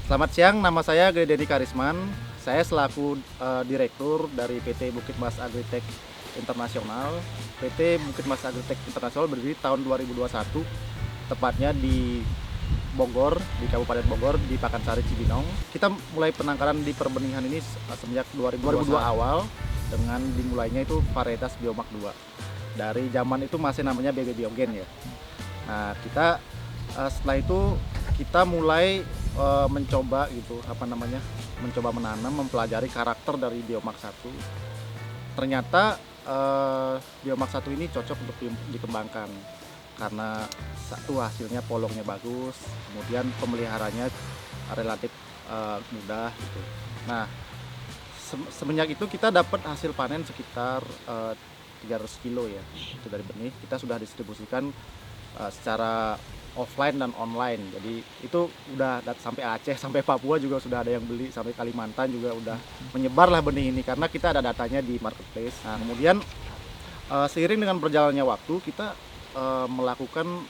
Selamat siang, nama saya Gede Denny Karisman. Saya selaku Direktur dari PT Bukit Mas Agritech Internasional. PT Bukit Mas Agritech Internasional berdiri tahun 2021, tepatnya di Bogor, di Kabupaten Bogor, di Pakansari Cibinong. Kita mulai penangkaran di perbenihan ini semenjak 2022 awal dengan dimulainya itu varietas Biomak 2. Dari zaman itu masih namanya BB Biogen ya. Nah, setelah itu kita mulai mencoba gitu, mencoba menanam, mempelajari karakter dari Biomak 1. Ternyata Biomak 1 ini cocok untuk dikembangkan karena satu, hasilnya polongnya bagus, kemudian pemeliharanya relatif mudah gitu. Nah, semenjak itu kita dapat hasil panen sekitar 300 kilo ya, itu dari benih. Kita sudah distribusikan secara offline dan online. Jadi itu udah sampai Aceh, sampai Papua juga sudah ada yang beli, sampai Kalimantan juga udah menyebarlah benih ini karena kita ada datanya di marketplace. Nah, kemudian seiring dengan berjalannya waktu kita melakukan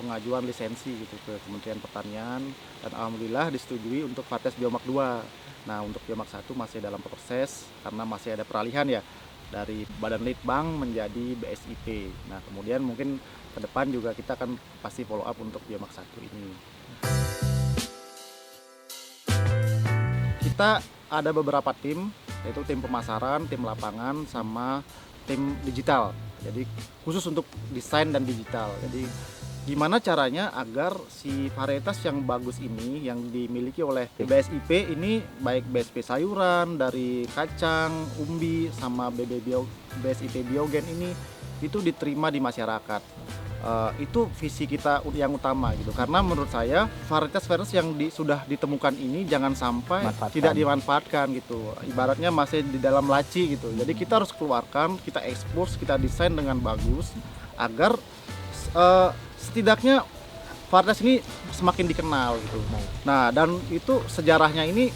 pengajuan lisensi gitu ke Kementerian Pertanian dan alhamdulillah disetujui untuk varietas Biomak 2. Nah, untuk Biomak 1 masih dalam proses karena masih ada peralihan ya dari Badan Litbang menjadi BSIP. Nah, kemudian mungkin ke depan juga kita akan pasti follow up untuk Biomak 1 ini. Kita ada beberapa tim, yaitu tim pemasaran, tim lapangan, sama tim digital. Jadi khusus untuk desain dan digital. Jadi gimana caranya agar si varietas yang bagus ini yang dimiliki oleh BSIP ini, baik BSP sayuran, dari kacang, umbi, sama BSIP Biogen ini itu diterima di masyarakat. Itu visi kita yang utama gitu, karena menurut saya varietas yang sudah ditemukan ini jangan sampai tidak dimanfaatkan gitu, ibaratnya masih di dalam laci gitu. Jadi kita harus keluarkan, kita expose, kita desain dengan bagus agar setidaknya varietas ini semakin dikenal gitu. Nah, dan itu sejarahnya ini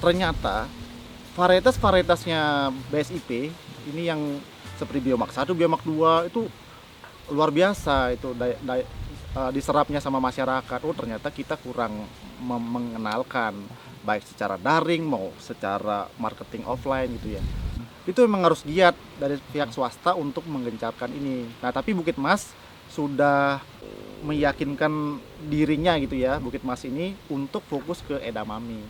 ternyata varietasnya BSIP ini yang seperti Biomak 1, Biomak 2 itu luar biasa itu diserapnya sama masyarakat. Oh, ternyata kita kurang mengenalkan baik secara daring mau secara marketing offline gitu ya. Itu memang harus giat dari pihak swasta untuk menggencarkan ini. Nah, tapi Bukit Mas sudah meyakinkan dirinya gitu ya, Bukit Mas ini untuk fokus ke edamame.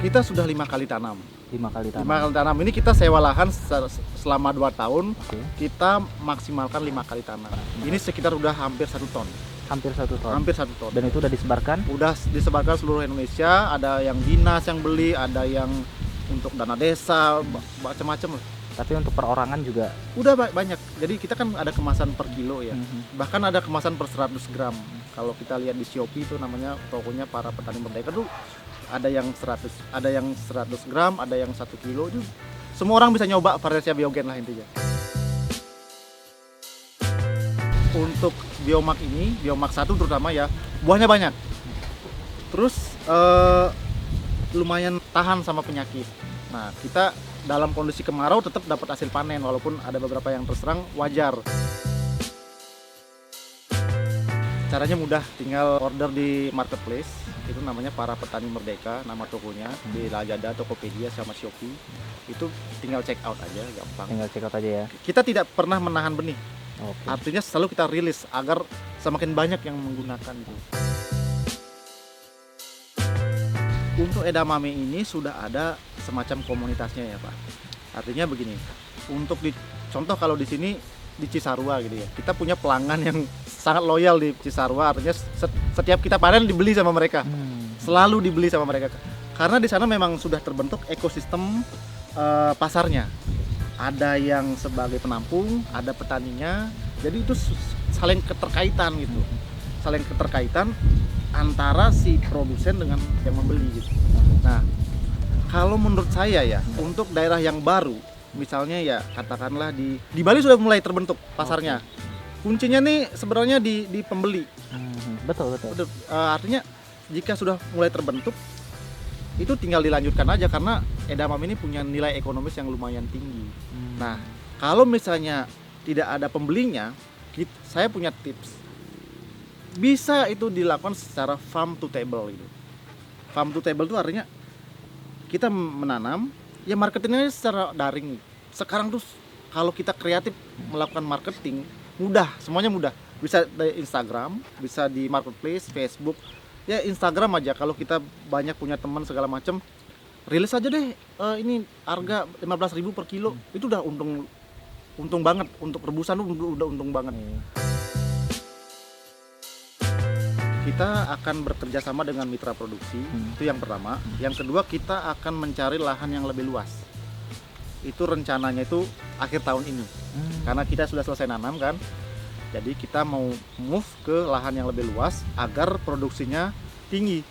Kita sudah 5 kali tanam. 5 kali tanam. 5 kali tanam ini kita sewa lahan selama 2 tahun. Kita maksimalkan 5 kali tanam. Ini sekitar udah hampir 1 ton. Hampir 1 ton. Hampir 1 ton. Dan itu udah disebarkan? Udah disebarkan seluruh Indonesia. Ada yang dinas yang beli, ada yang untuk dana desa, macam-macam lah. Tapi untuk perorangan juga? Udah banyak. Jadi kita kan ada kemasan per kilo ya. Bahkan ada kemasan per 100 gram. Kalau kita lihat di Shopee itu namanya tokonya Para Petani Merdeka tuh ada yang 100 gram, ada yang 1 kilo. Semua orang bisa nyoba varietasnya Biogen lah intinya. Untuk Biomak ini, Biomak 1 terutama ya, buahnya banyak. Terus lumayan tahan sama penyakit. Nah, kita dalam kondisi kemarau tetap dapat hasil panen walaupun ada beberapa yang terserang, wajar. Caranya mudah, tinggal order di marketplace, itu namanya Para Petani Merdeka, nama tokonya, di Lazada, Tokopedia, sama Shopee. Itu tinggal check out aja, gampang. Tinggal check out aja ya? Kita tidak pernah menahan benih. Oke. Artinya selalu kita rilis agar semakin banyak yang menggunakan itu. Untuk edamame ini sudah ada semacam komunitasnya ya Pak. Artinya begini, untuk contoh kalau di sini di Cisarua gitu ya, kita punya pelanggan yang sangat loyal di Cisarua. Artinya setiap kita panen dibeli sama mereka, selalu dibeli sama mereka, karena di sana memang sudah terbentuk ekosistem pasarnya. Ada yang sebagai penampung, ada petaninya, jadi itu saling keterkaitan gitu, saling keterkaitan antara si produsen dengan yang membeli gitu. Nah, kalau menurut saya ya, untuk daerah yang baru, misalnya ya katakanlah di Bali sudah mulai terbentuk pasarnya. Kuncinya nih sebenarnya di pembeli. Betul. Artinya jika sudah mulai terbentuk, itu tinggal dilanjutkan aja karena edamame ini punya nilai ekonomis yang lumayan tinggi. Nah, kalau misalnya tidak ada pembelinya, saya punya tips. bisa itu dilakukan secara farm to table gitu. Farm to table itu artinya kita menanam, ya marketingnya secara daring. Sekarang tuh kalau kita kreatif melakukan marketing mudah, semuanya mudah. Bisa di Instagram, bisa di marketplace, Facebook. Ya Instagram aja kalau kita banyak punya teman segala macam, rilis aja deh ini harga 15.000 per kilo. Itu udah untung banget untuk rebusan tuh udah untung banget. Kita akan bekerja sama dengan mitra produksi, itu yang pertama. Yang kedua, kita akan mencari lahan yang lebih luas. Itu rencananya itu akhir tahun ini. Karena kita sudah selesai nanam kan. Jadi kita mau move ke lahan yang lebih luas agar produksinya tinggi.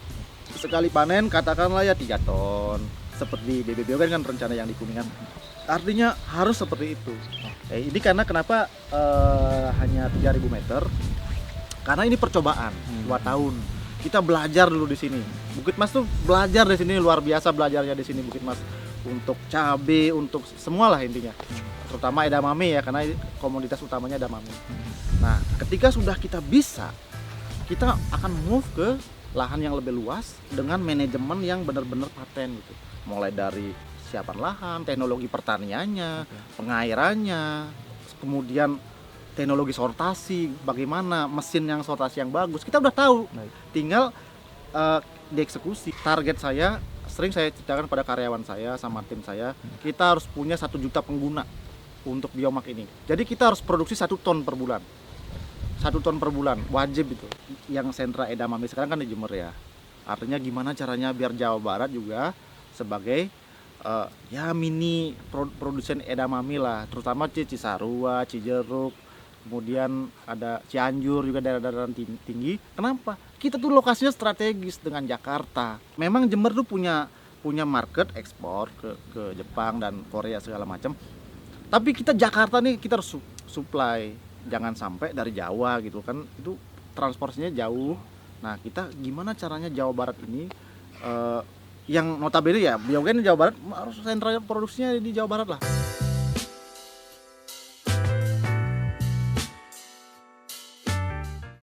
Sekali panen katakanlah ya 3 ton. Seperti BBBO kan rencana yang di Kuningan. Artinya harus seperti itu. Ini karena kenapa hanya 3.000 meter? Karena ini percobaan 2 tahun. Kita belajar dulu di sini. Bukit Mas tuh belajar di sini, luar biasa belajarnya di sini Bukit Mas. Untuk cabe, untuk semualah intinya. Terutama edamame ya, karena komoditas utamanya edamame. Nah, ketika sudah kita bisa, kita akan move ke lahan yang lebih luas dengan manajemen yang benar-benar paten gitu. Mulai dari siapan lahan, teknologi pertaniannya, pengairannya, kemudian teknologi sortasi, bagaimana mesin yang sortasi yang bagus, kita udah tahu. Tinggal dieksekusi. Target saya, sering saya ceritakan pada karyawan saya sama tim saya, kita harus punya 1 juta pengguna untuk biomark ini. Jadi kita harus produksi 1 ton per bulan. 1 ton per bulan, wajib itu. Yang sentra edamame sekarang kan di Jember ya. Artinya gimana caranya biar Jawa Barat juga sebagai ya mini produsen edamame lah, terutama Cisarua, Cijeruk, kemudian ada Cianjur juga daerah-daerah tinggi. Kenapa? Kita tuh lokasinya strategis dengan Jakarta. Memang Jember tuh punya market ekspor ke Jepang dan Korea segala macam. Tapi kita Jakarta nih kita harus supply. Jangan sampai dari Jawa gitu kan. Itu transportasinya jauh. Nah, kita gimana caranya Jawa Barat ini yang notabene ya biogen di Jawa Barat harus sentra produksinya di Jawa Barat lah.